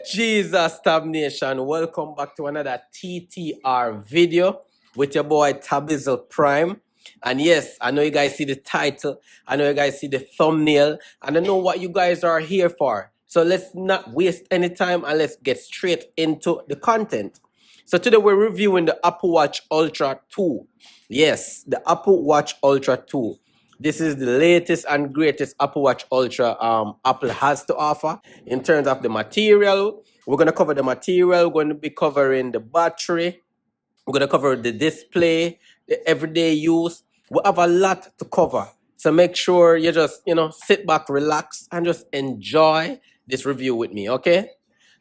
Jesus Tab Nation, welcome back to another TTR video with your boy Tabizzle Prime. And yes, I know you guys see the title, I know you guys see the thumbnail, and I know what you guys are here for. So let's not waste any time and let's get straight into the content. So today we're reviewing the Apple Watch Ultra 2. Yes, the Apple Watch Ultra 2. This is the latest and greatest Apple Watch Ultra Apple has to offer in terms of the material. We're going to cover the material. We're going to be covering the battery. We're going to cover the display, the everyday use. We have a lot to cover. So make sure you just, sit back, relax, and just enjoy this review with me, okay?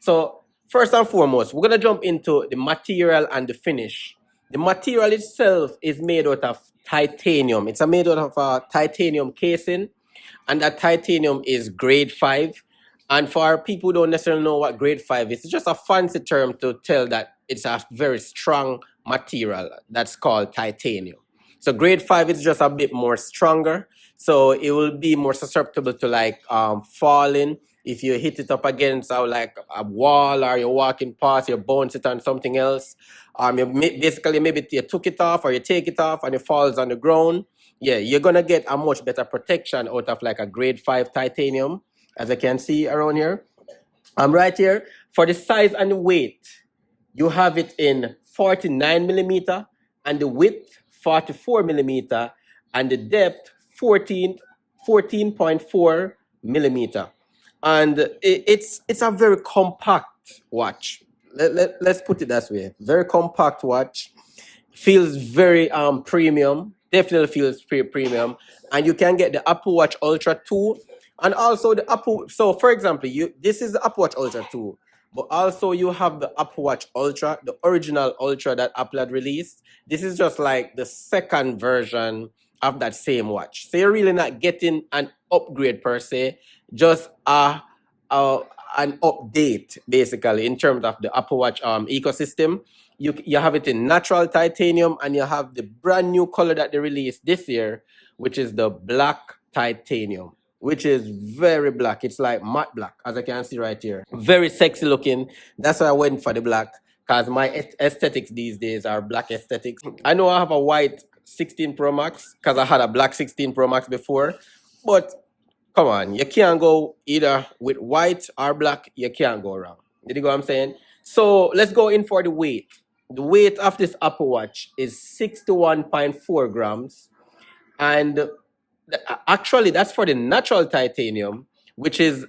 So first and foremost, we're going to jump into the material and the finish. The material itself is made out of titanium. It's made out of a titanium casing, and that titanium is grade 5. And for people who don't necessarily know what grade 5 is, it's just a fancy term to tell that it's a very strong material that's called titanium. So grade 5 is just a bit more stronger, so it will be more susceptible to like falling. If you hit it up against like a wall, or you're walking past, you bounce it on something else. Basically maybe you took it off or you take it off and it falls on the ground. Yeah, you're gonna get a much better protection out of like a grade 5 titanium, as I can see around here. Right here, for the size and the weight, you have it in 49 millimeter, and the width 44 millimeter, and the depth 14.4 millimeter. And it's a very compact watch. Let's put it that way. Very compact watch. Feels very premium. Definitely feels premium. And you can get the Apple Watch Ultra 2 and also the Apple. So for example, this is the Apple Watch Ultra 2, but also you have the Apple Watch Ultra, the original Ultra that Apple had released. This is just like the second version of that same watch. So you're really not getting an upgrade per se, just an update basically in terms of the Apple Watch ecosystem. You have it in natural titanium, and you have the brand new color that they released this year, which is the black titanium, which is very black. It's like matte black, as I can see right here. Very sexy looking. That's why I went for the black, because my aesthetics these days are black aesthetics. I know I have a white 16 Pro Max because I had a black 16 Pro Max before, but come on, you can't go either with white or black. You can't go wrong. Did you go what I'm saying? So let's go in for the weight. The weight of this Apple Watch is 61.4 grams. And actually, that's for the natural titanium, which is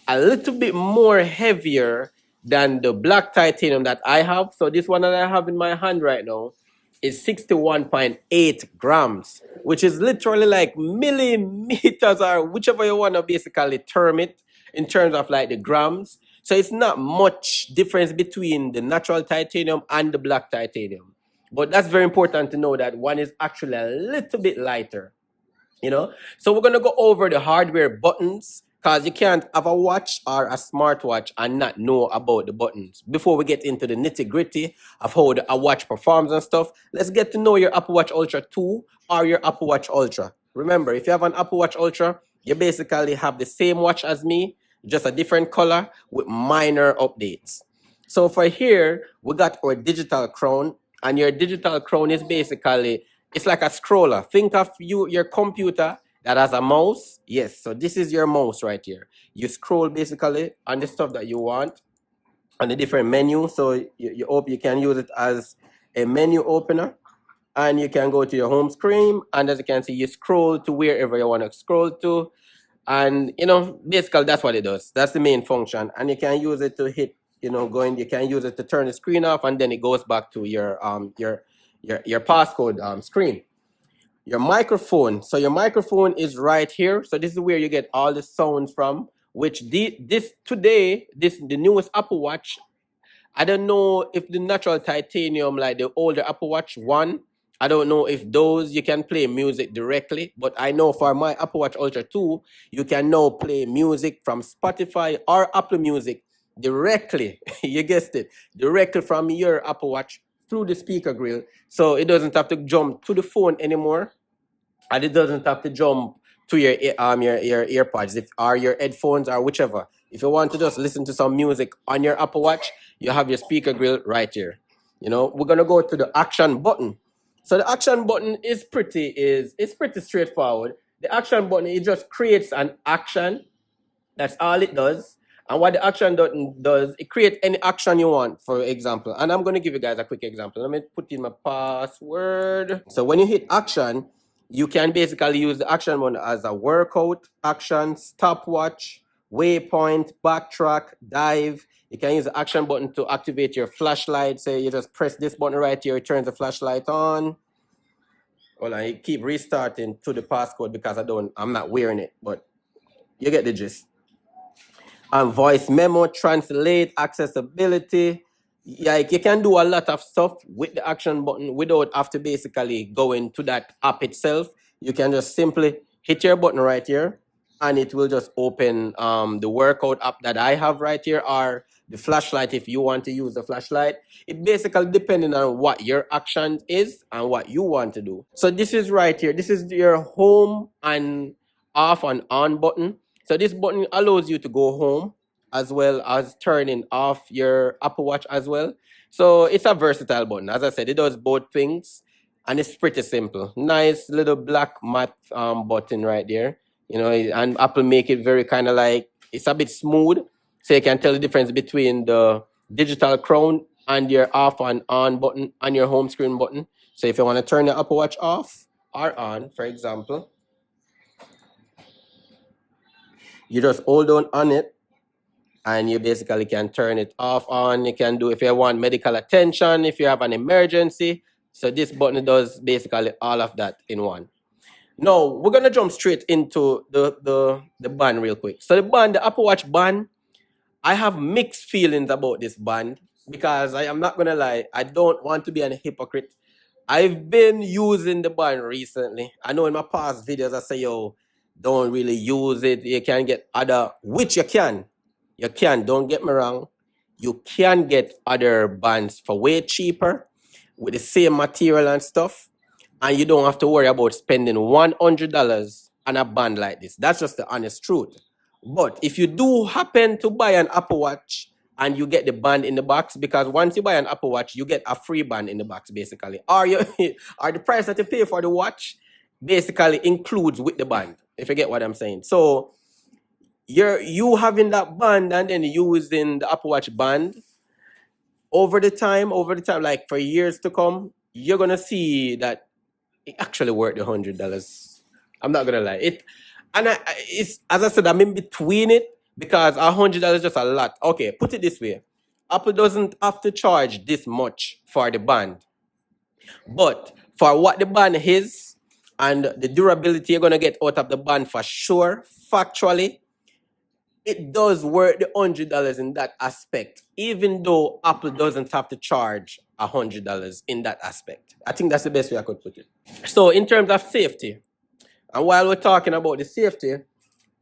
a little bit more heavier than the black titanium that I have. So this one that I have in my hand right now is 61.8 grams, which is literally like millimeters, or whichever you want to basically term it in terms of like the grams. So it's not much difference between the natural titanium and the black titanium. But that's very important to know that one is actually a little bit lighter. So we're going to go over the hardware buttons, because you can't have a watch or a smartwatch and not know about the buttons. Before we get into the nitty gritty of how a watch performs and stuff, let's get to know your Apple Watch Ultra 2 or your Apple Watch Ultra. Remember, if you have an Apple Watch Ultra, you basically have the same watch as me, just a different color with minor updates. So for here, we got our digital crown, and your digital crown is basically, it's like a scroller. Think of your computer that has a mouse. Yes, so this is your mouse right here. You scroll basically on the stuff that you want on the different menu. So you can use it as a menu opener, and you can go to your home screen, and as you can see, you scroll to wherever you want to scroll to. And basically that's what it does. That's the main function. And you can use it to hit, you can use it to turn the screen off, and then it goes back to your passcode screen. Your microphone. So your microphone is right here. So this is where you get all the sounds from, which the newest Apple Watch, I don't know if the natural titanium, like the older Apple Watch 1, I don't know if those you can play music directly, but I know for my Apple Watch Ultra 2, you can now play music from Spotify or Apple Music directly. You guessed it, directly from your Apple Watch through the speaker grill. So it doesn't have to jump to the phone anymore, and it doesn't have to jump to your earpods or your headphones or whichever. If you want to just listen to some music on your Apple Watch, you have your speaker grill right here. You know, we're gonna go to the action button. So the action button is pretty straightforward. The action button, it just creates an action. That's all it does. And what the action button does, it creates any action you want, for example. And I'm going to give you guys a quick example. Let me put in my password. So when you hit action, you can basically use the action button as a workout, action, stopwatch, waypoint, backtrack, dive. You can use the action button to activate your flashlight. Say you just press this button right here, it turns the flashlight on. Hold on, I keep restarting to the passcode because I'm not wearing it, but you get the gist. Voice memo, translate, accessibility. Like you can do a lot of stuff with the action button without have to basically go into that app itself. You can just simply hit your button right here and it will just open the workout app that I have right here, or the flashlight if you want to use the flashlight. It basically depending on what your action is and what you want to do. So this is right here. This is your home and off and on button. So this button allows you to go home as well as turning off your Apple Watch as well. So it's a versatile button. As I said, it does both things and it's pretty simple. Nice little black matte button right there. You know, and Apple make it very kind of like, it's a bit smooth. So you can tell the difference between the digital crown and your off and on button and your home screen button. So if you want to turn your Apple Watch off or on, for example, you just hold on it and you basically can turn it off, on. You can do if you want medical attention, if you have an emergency. So this button does basically all of that in one. Now we're gonna jump straight into the band real quick. So the band, the Apple Watch band, I have mixed feelings about this band because I am not gonna lie, I don't want to be an hypocrite. I've been using the band recently. I know in my past videos I say, yo, don't really use it. You can get other, which you can. You can, don't get me wrong. You can get other bands for way cheaper with the same material and stuff. And you don't have to worry about spending $100 on a band like this. That's just the honest truth. But if you do happen to buy an Apple Watch and you get the band in the box, because once you buy an Apple Watch, you get a free band in the box, basically. Or the price that you pay for the watch basically includes with the band, if you get what I'm saying. So you having that band and then using the Apple Watch band over the time, like for years to come, you're gonna see that it actually worth the $100. I'm not gonna lie. It's, as I said, I'm in between it because $100 is just a lot. Okay, put it this way: Apple doesn't have to charge this much for the band, but for what the band is and the durability you're gonna get out of the band for sure, factually, it does worth the $100 in that aspect, even though Apple doesn't have to charge $100 in that aspect. I think that's the best way I could put it. So in terms of safety, and while we're talking about the safety,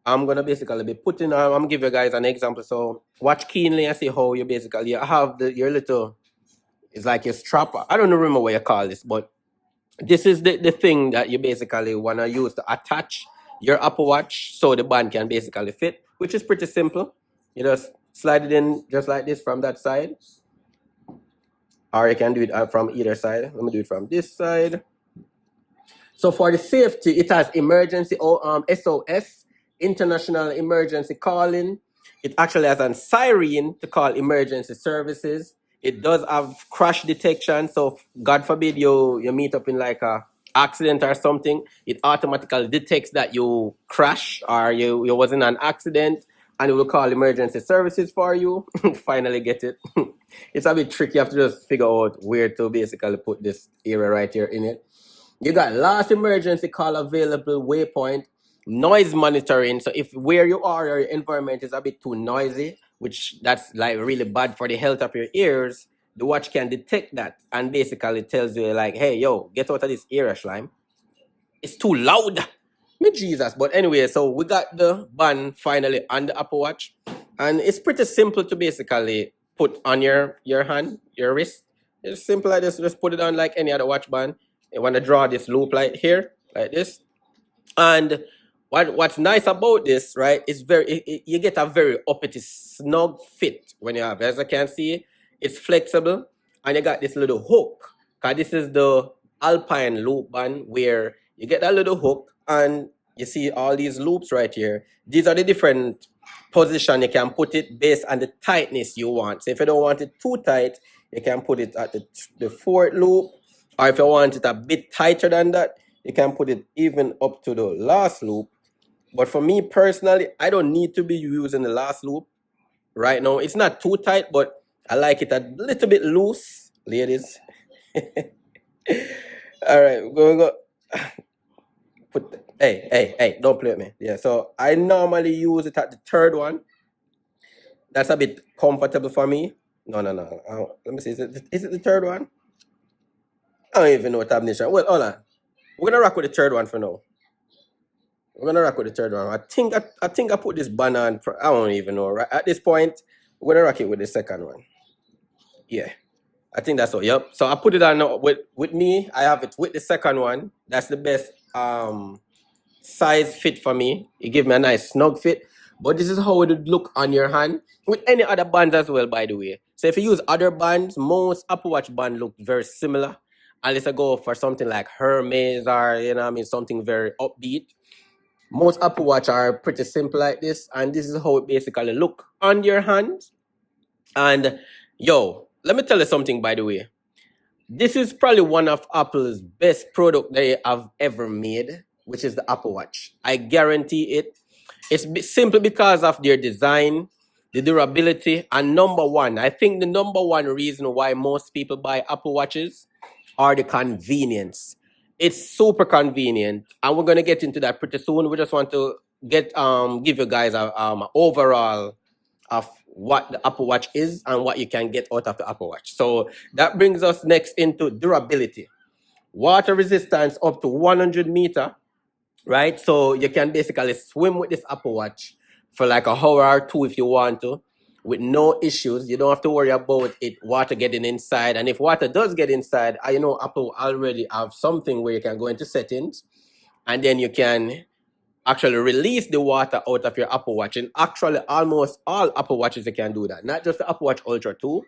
I'm gonna basically be putting I'm gonna give you guys an example. So watch keenly and see how you basically have your little, it's like your strap. I don't remember what you call this, but this is the thing that you basically wanna use to attach your Apple Watch so the band can basically fit, which is pretty simple. You just slide it in just like this from that side, or you can do it from either side. Let me do it from this side. So for the safety, it has emergency SOS, international emergency calling. It actually has a siren to call emergency services. It does have crash detection. So God forbid you meet up in like a accident or something, it automatically detects that you crash or you was in an accident, and it will call emergency services for you. Finally get it. It's a bit tricky. You have to just figure out where to basically put this area right here in it. You got last emergency call available, waypoint, noise monitoring. So if where you are or your environment is a bit too noisy, which that's like really bad for the health of your ears, the watch can detect that and basically tells you like, hey, yo, get out of this area, slime. It's too loud. Me Jesus. But anyway, so we got the band finally on the Apple Watch. And it's pretty simple to basically put on your hand, your wrist. It's simple like this. Just put it on like any other watch band. You want to draw this loop like here, like this. And What's nice about this, right? It's you get a very uppity snug fit when you have it. As I can see, it's flexible, and you got this little hook. Cause this is the Alpine loop band where you get that little hook, and you see all these loops right here. These are the different position you can put it based on the tightness you want. So if you don't want it too tight, you can put it at the fourth loop, or if you want it a bit tighter than that, you can put it even up to the last loop. But for me personally, I don't need to be using the last loop right now. It's not too tight, but I like it a little bit loose, ladies. All right, we're going to go. Hey, don't play with me. Yeah, so I normally use it at the third one. That's a bit comfortable for me. No. Let me see. Is it the third one? I don't even know what tabnation. Well, hold on. We're gonna rock with the third one for now. We're gonna rock with the third one. I think I put this band on. I don't even know. Right at this point, we're gonna rock it with the second one. Yeah, I think that's all. Yep. So I put it on now with me. I have it with the second one. That's the best size fit for me. It gives me a nice snug fit. But this is how it would look on your hand with any other bands as well, by the way. So if you use other bands, most Apple Watch band look very similar. Unless I go for something like Hermes or something very upbeat. Most Apple Watch are pretty simple like this, and this is how it basically look on your hand. And yo, let me tell you something, by the way. This is probably one of Apple's best product they have ever made, which is the Apple Watch. I guarantee it. It's simply because of their design, the durability, and number one, I think the number one reason why most people buy Apple Watches are the convenience. It's super convenient, and we're gonna get into that pretty soon. We just want to give you guys a overall of what the Apple Watch is and what you can get out of the Apple Watch. So that brings us next into durability. Water resistance up to 100 meter, right? So you can basically swim with this Apple Watch for like a hour or two if you want to, with no issues. You don't have to worry about water getting inside. And if water does get inside, Apple already have something where you can go into settings, and then you can actually release the water out of your Apple Watch. And actually, almost all Apple Watches you can do that. Not just the Apple Watch Ultra 2.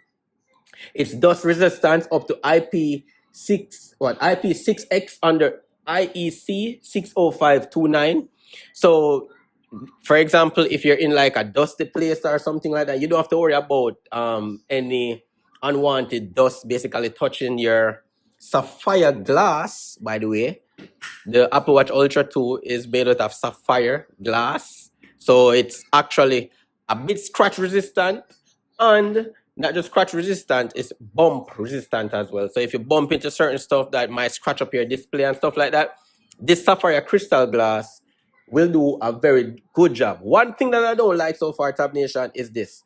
It's dust resistance up to IP6X under IEC 60529. So, for example, if you're in like a dusty place or something like that, you don't have to worry about any unwanted dust basically touching your sapphire glass. By the way, the Apple Watch Ultra 2 is made out of sapphire glass, so it's actually a bit scratch resistant, and not just scratch resistant, it's bump resistant as well. So if you bump into certain stuff that might scratch up your display and stuff like that, this sapphire crystal glass will do a very good job. One thing that I don't like so far, Tab Nation, is this.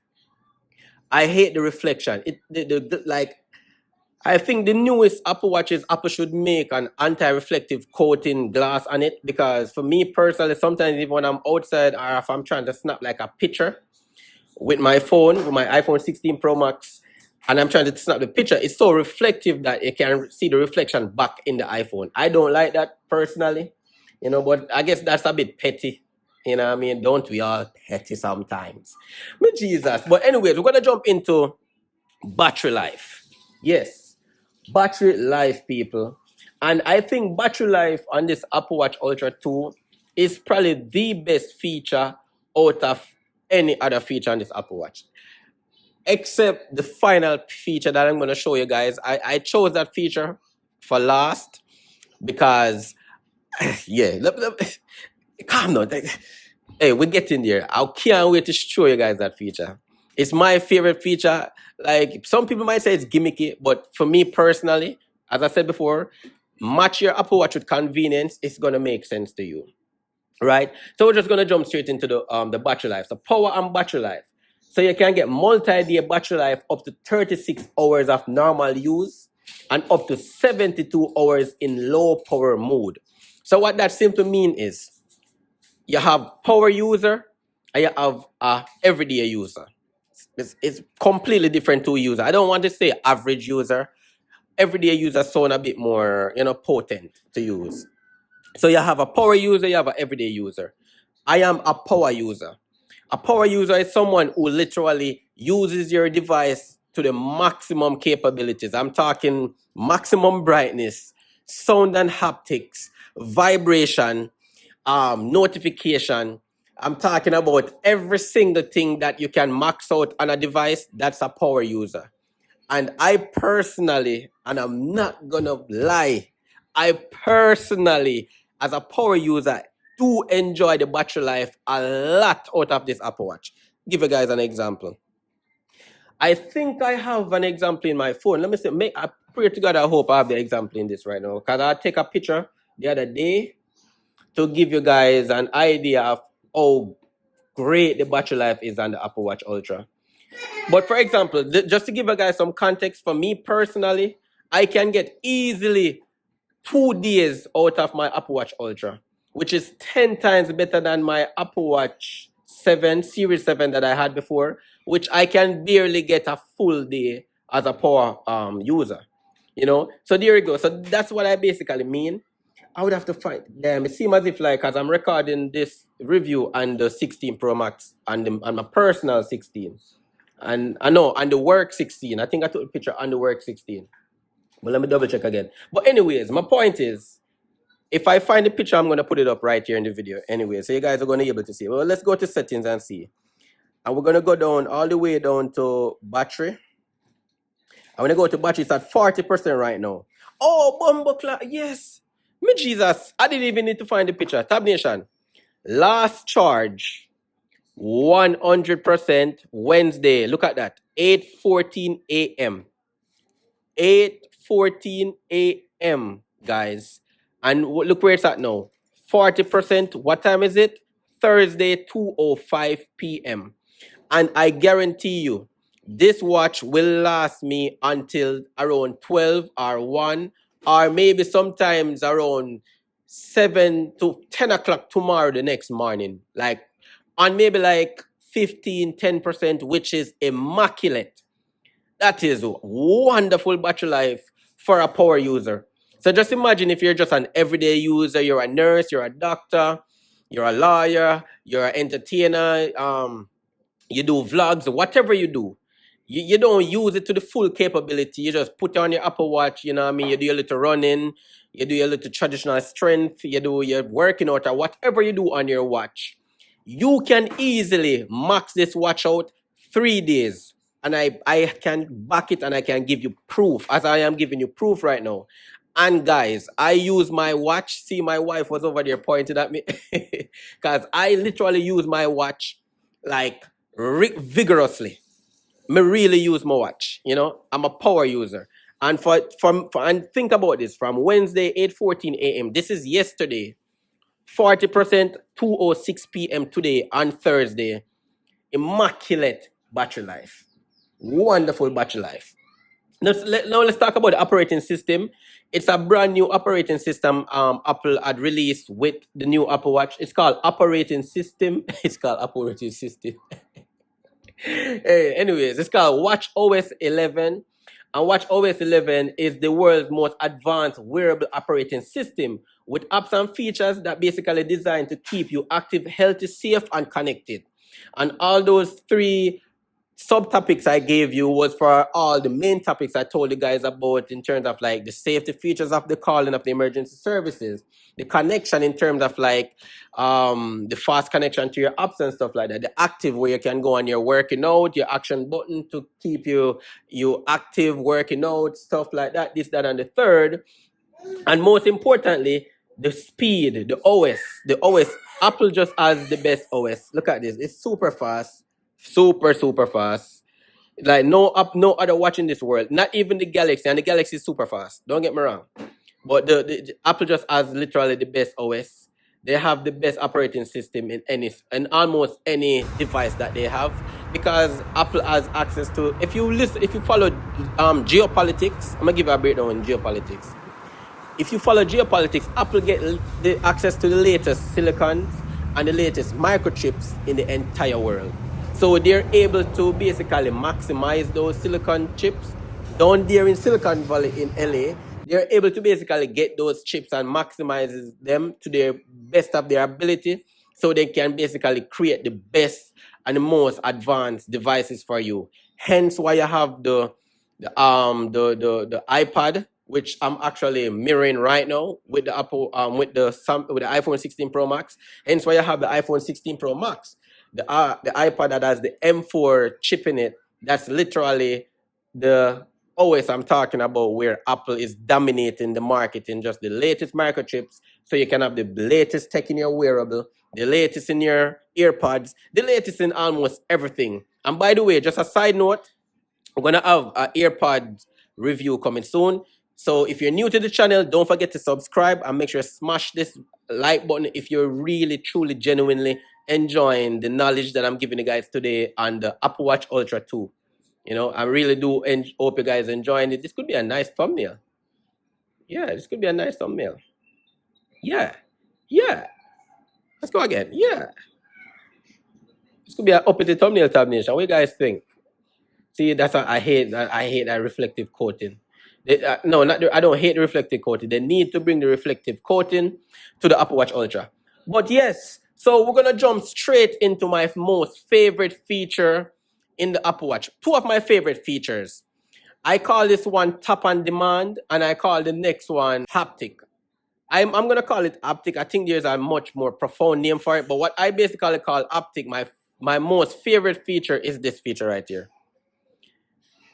I hate the reflection. I think the newest Apple Watches, Apple should make an anti-reflective coating glass on it, because for me personally, sometimes even when I'm outside or if I'm trying to snap like a picture with my phone, with my iPhone 16 Pro Max, and I'm trying to snap the picture, it's so reflective that you can see the reflection back in the iPhone. I don't like that personally, but I guess that's a bit petty. Don't we all petty sometimes? But Jesus. But anyways, we're going to jump into battery life. Yes, battery life, people. And I think battery life on this Apple Watch Ultra 2 is probably the best feature out of any other feature on this Apple Watch. Except the final feature that I'm going to show you guys. I chose that feature for last because, yeah, calm down. Hey, we're getting there. I can't wait to show you guys that feature. It's my favorite feature. Like, some people might say it's gimmicky, but for me personally, as I said before, match your Apple Watch with convenience. It's going to make sense to you, right? So we're just going to jump straight into the battery life. So power and battery life. So you can get multi-day battery life up to 36 hours of normal use and up to 72 hours in low power mode. So what that simply means is you have power user and you have a everyday user. It's completely different to user. I don't want to say average user. Everyday user sound a bit more, potent to use. So you have a power user, you have an everyday user. I am a power user. A power user is someone who literally uses your device to the maximum capabilities. I'm talking maximum brightness, sound and haptics, vibration, notification. I'm talking about every single thing that you can max out on a device. That's a power user. And I personally, and I'm not gonna lie, I personally, as a power user, do enjoy the battery life a lot out of this Apple Watch. Give you guys an example. I think I have an example in my phone. Let me see. I pray to God, I hope I have the example in this right now. Because I take a picture the other day to give you guys an idea of how great the battery life is on the Apple Watch Ultra. But for example, just to give you guys some context, for me personally, I can get easily 2 days out of my Apple Watch Ultra, which is 10 times better than my Apple Watch 7, Series 7 that I had before, which I can barely get a full day as a power user. You know, so there you go. So that's what I basically mean. I would have to find them. It seems as if like, as I'm recording this review on the 16 Pro Max and my personal 16. And I know on the work 16. I think I took a picture on the work 16. But let me double check again. But anyways, my point is, if I find the picture, I'm going to put it up right here in the video. Anyway, so you guys are going to be able to see. Well, let's go to settings and see. And we're going to go down all the way down to battery. I'm going to go to battery. It's at 40% right now. Oh, bumble yes. Me Jesus. I didn't even need to find the picture. Tab Nation. Last charge. 100% Wednesday. Look at that. 8:14 a.m. 8:14 a.m. guys. And look where it's at now. 40%. What time is it? Thursday, 2:05 p.m. And I guarantee you, this watch will last me until around 12 or 1, or maybe sometimes around 7 to 10 o'clock tomorrow the next morning. Like, on maybe like 10%, which is immaculate. That is wonderful battery life for a power user. So just imagine if you're just an everyday user, you're a nurse, you're a doctor, you're a lawyer, you're an entertainer, you do vlogs, whatever you do. You don't use it to the full capability. You just put on your Apple Watch, you know what I mean? You do a little running, you do a little traditional strength, you do your working out, or whatever you do on your watch. You can easily max this watch out 3 days. And I can back it and I can give you proof, as I am giving you proof right now. And guys, I use my watch. See, my wife was over there pointing at me. Because I literally use my watch like vigorously. Me really use my watch. You know, I'm a power user. And and think about this, from Wednesday, 8:14 a.m. This is yesterday. 40%, 2:06 p.m. today on Thursday. Immaculate battery life. Wonderful battery life. Now let's talk about the operating system. It's a brand new operating system Apple had released with the new Apple Watch. It's called operating system. It's called operating system. Hey, anyways, it's called Watch OS 11. And Watch OS 11 is the world's most advanced wearable operating system with apps and features that basically designed to keep you active, healthy, safe, and connected. And all those 3 subtopics I gave you was for all the main topics I told you guys about, in terms of like the safety features of the calling of the emergency services, the connection in terms of like the fast connection to your apps and stuff like that, the active where you can go on your working out, your action button to keep you active, working out, stuff like that, this, that, and the third. And most importantly, the speed, the OS. Apple just has the best OS. Look at this. It's super fast. Super fast. Like no other watch in this world. Not even the Galaxy. And the Galaxy is super fast. Don't get me wrong. But the Apple just has literally the best OS. They have the best operating system in almost any device that they have, because Apple has access to. If you follow geopolitics, I'm gonna give you a breakdown in geopolitics. If you follow geopolitics, Apple get the access to the latest silicons and the latest microchips in the entire world. So they're able to basically maximize those silicon chips down there in Silicon Valley in LA. They're able to basically get those chips and maximize them to the best of their ability so they can basically create the best and the most advanced devices for you. Hence why you have the iPad, which I'm actually mirroring right now with the Apple with the iPhone 16 Pro Max. Hence why you have the iPhone 16 Pro Max, the iPad that has the M4 chip in it. That's literally the OS I'm talking about, where Apple is dominating the market in just the latest microchips, so you can have the latest tech in your wearable, the latest in your earpods, the latest in almost everything. And by the way, just a side note, we're gonna have an earpod review coming soon. So if you're new to the channel, don't forget to subscribe and make sure to smash this like button if you're really, truly, genuinely enjoying the knowledge that I'm giving you guys today on the Apple Watch Ultra 2. You know, I really do hope you guys enjoying it. This could be a nice thumbnail. Yeah, this could be a nice thumbnail. Yeah, yeah. Let's go again. Yeah. This could be an uppity thumbnail tab nation. What do you guys think? See, that's what I hate. I hate that reflective coating. No, not I don't hate the reflective coating. They need to bring the reflective coating to the Apple Watch Ultra. But yes, so we're gonna jump straight into my most favorite feature in the Apple Watch. Two of my favorite features. I call this one tap on demand, and I call the next one haptic. I'm gonna call it haptic. I think there's a much more profound name for it, but what I basically call haptic, my most favorite feature is this feature right here.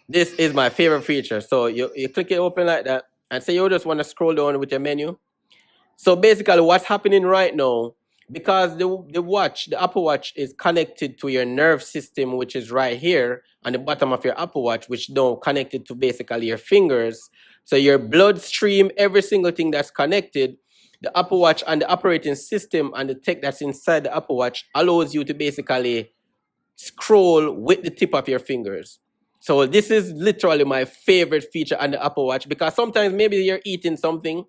This is my favorite feature. So you click it open like that, and say you just want to scroll down with your menu. So basically what's happening right now, because the Apple Watch is connected to your nerve system, which is right here on the bottom of your Apple Watch, which don't connected to basically your fingers. So your bloodstream, every single thing that's connected, the Apple Watch and the operating system and the tech that's inside the Apple Watch allows you to basically scroll with the tip of your fingers. So this is literally my favorite feature on the Apple Watch, because sometimes maybe you're eating something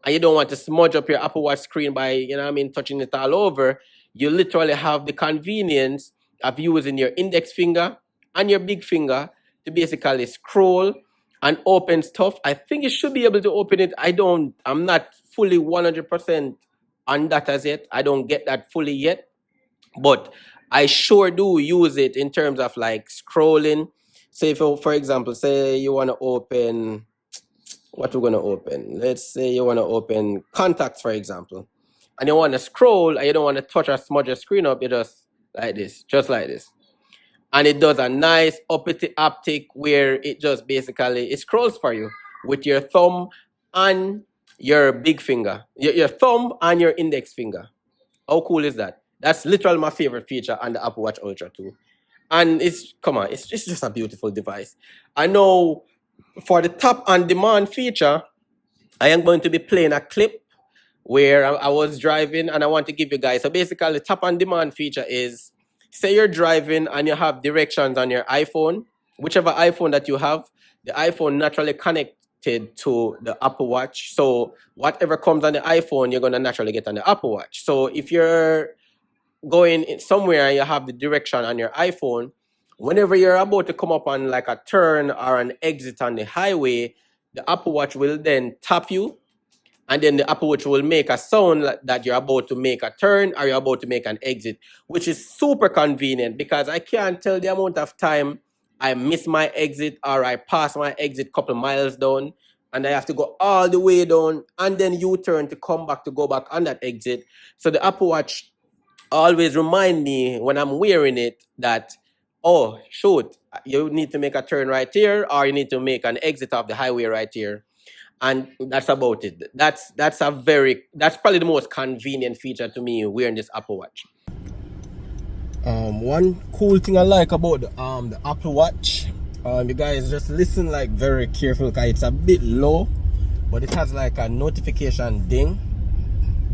and you don't want to smudge up your Apple Watch screen by, touching it all over. You literally have the convenience of using your index finger and your big finger to basically scroll and open stuff. I think you should be able to open it. I'm not fully 100% on that as yet. I don't get that fully yet, but I sure do use it in terms of like scrolling. Say for example, say you want to open, what we're going to open. Let's say you want to open contacts, for example, and you want to scroll and you don't want to touch or smudge your screen up. You just like this, and it does a nice uppity haptic where it just basically it scrolls for you with your thumb and your big finger, your thumb and your index finger. How cool is that? That's literally my favorite feature on the Apple Watch Ultra 2. And it's just a beautiful device. I know for the tap on demand feature, I am going to be playing a clip where I was driving and I want to give you guys. So basically, the tap on demand feature is, say you're driving and you have directions on your iPhone, whichever iPhone that you have, the iPhone naturally connected to the Apple Watch. So whatever comes on the iPhone, you're going to naturally get on the Apple Watch. So if you're going somewhere and you have the direction on your iPhone, whenever you're about to come up on like a turn or an exit on the highway, the Apple Watch will then tap you, and then the Apple Watch will make a sound that you're about to make a turn or you're about to make an exit, which is super convenient because I can't tell the amount of time I miss my exit or I pass my exit a couple miles down and I have to go all the way down and then U-turn to come back to go back on that exit. So the Apple Watch always remind me when I'm wearing it that, oh, shoot, you need to make a turn right here or you need to make an exit off the highway right here. And that's about it. That's probably the most convenient feature to me wearing this Apple Watch. One cool thing I like about the Apple Watch, you guys just listen like very careful because it's a bit low, but it has like a notification ding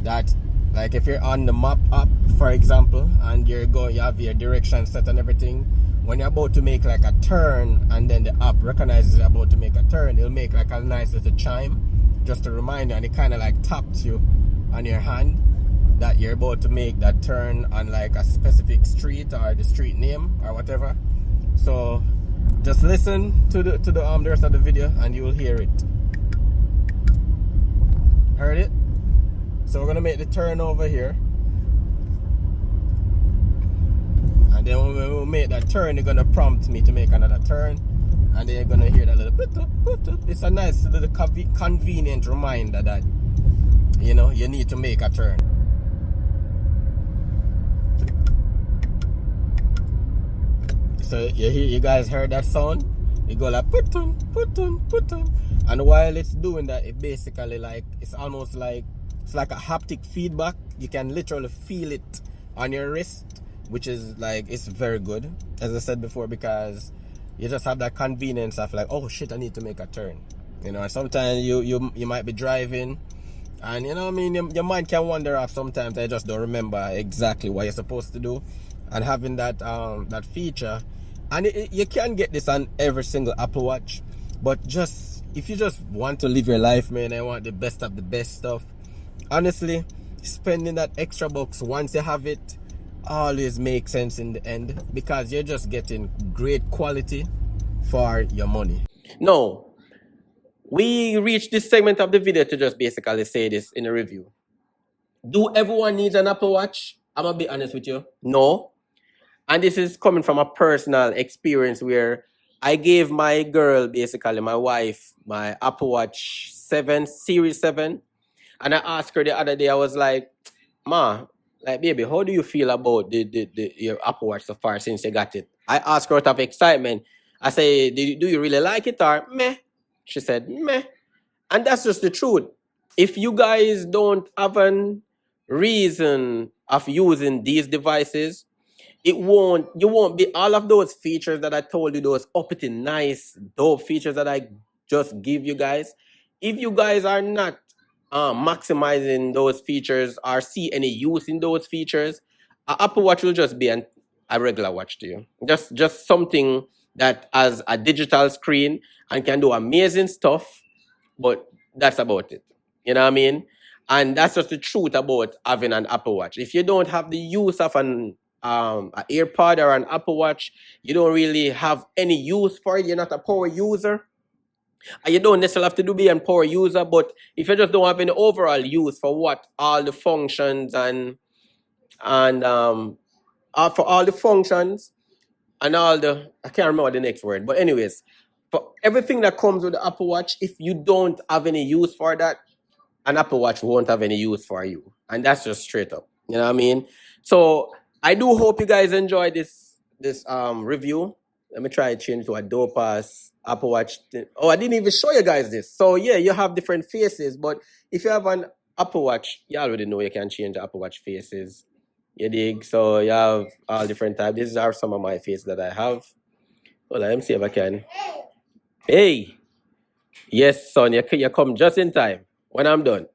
that, like if you're on the map app, for example, and you have your direction set and everything, when you're about to make like a turn and then the app recognizes you're about to make a turn, it'll make like a nice little chime just to remind you, and it kind of like taps you on your hand that you're about to make that turn on like a specific street or the street name or whatever. So just listen to the rest of the video and you will hear it. Heard it? So we're gonna make the turn over here. then when we make that turn, they're gonna prompt me to make another turn, and they're gonna hear that little it's a nice little convenient reminder that you know you need to make a turn. So you guys heard that sound? It go like putun, putun, putun. And while it's doing that, it basically like it's almost like it's like a haptic feedback. You can literally feel it on your wrist, which is like it's very good, as I said before, because you just have that convenience of like, oh shit, I need to make a turn. You know, and sometimes you might be driving, and you know what I mean, your mind can wander off sometimes. I just don't remember exactly what you're supposed to do. And having that that feature, and you can get this on every single Apple Watch, but just if you just want to live your life, man, I want the best of the best stuff, honestly, spending that extra bucks once you have it always makes sense in the end, because you're just getting great quality for your money. No, we reached this segment of the video to just basically say this in a review. Do everyone needs an Apple Watch? I'm gonna be honest with you, no. And this is coming from a personal experience where I gave my girl, basically my wife, my Apple Watch 7, Series 7. And I asked her the other day, I was like, Ma, like, baby, how do you feel about your Apple Watch so far since you got it? I asked her out of excitement. I say, do you really like it or meh? She said, meh. And that's just the truth. If you guys don't have a reason of using these devices, you won't be all of those features that I told you, those uppity nice dope features that I just give you guys. If you guys are not maximizing those features or see any use in those features, a Apple Watch will just be a regular watch to you. Just something that has a digital screen and can do amazing stuff, but that's about it. You know what I mean? And that's just the truth about having an Apple Watch. If you don't have the use of an AirPod or an Apple Watch, you don't really have any use for it. You're not a power user, and you don't necessarily have to be a power user. But if you just don't have any overall use for what all the functions and for all the functions and all the, I can't remember the next word, but anyways, for everything that comes with the Apple Watch, if you don't have any use for that, an Apple Watch won't have any use for you. And that's just straight up. You know what I mean? So I do hope you guys enjoy this review. Let me try to change to a dope ass Apple Watch. Oh, I didn't even show you guys this. So yeah, you have different faces, but if you have an Apple Watch, you already know you can change the Apple Watch faces. You dig? So you have all different types. These are some of my faces that I have. Well, let me see if I can. Hey, yes, son, you come just in time when I'm done.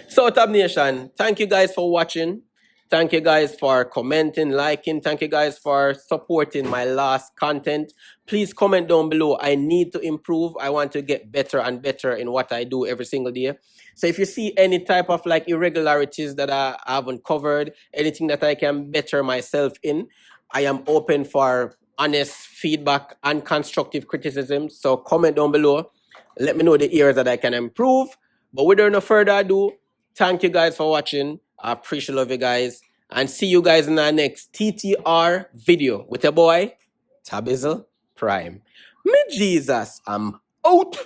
So, Tab Nation, thank you guys for watching. Thank you guys for commenting, liking. Thank you guys for supporting my last content. Please comment down below. I need to improve. I want to get better and better in what I do every single day. So if you see any type of like irregularities that I haven't covered, anything that I can better myself in, I am open for honest feedback and constructive criticism. So comment down below. Let me know the areas that I can improve. But without no further ado, thank you guys for watching. I appreciate love you guys. And see you guys in our next TTR video with your boy, Tabizzle Prime. Me Jesus, I'm out.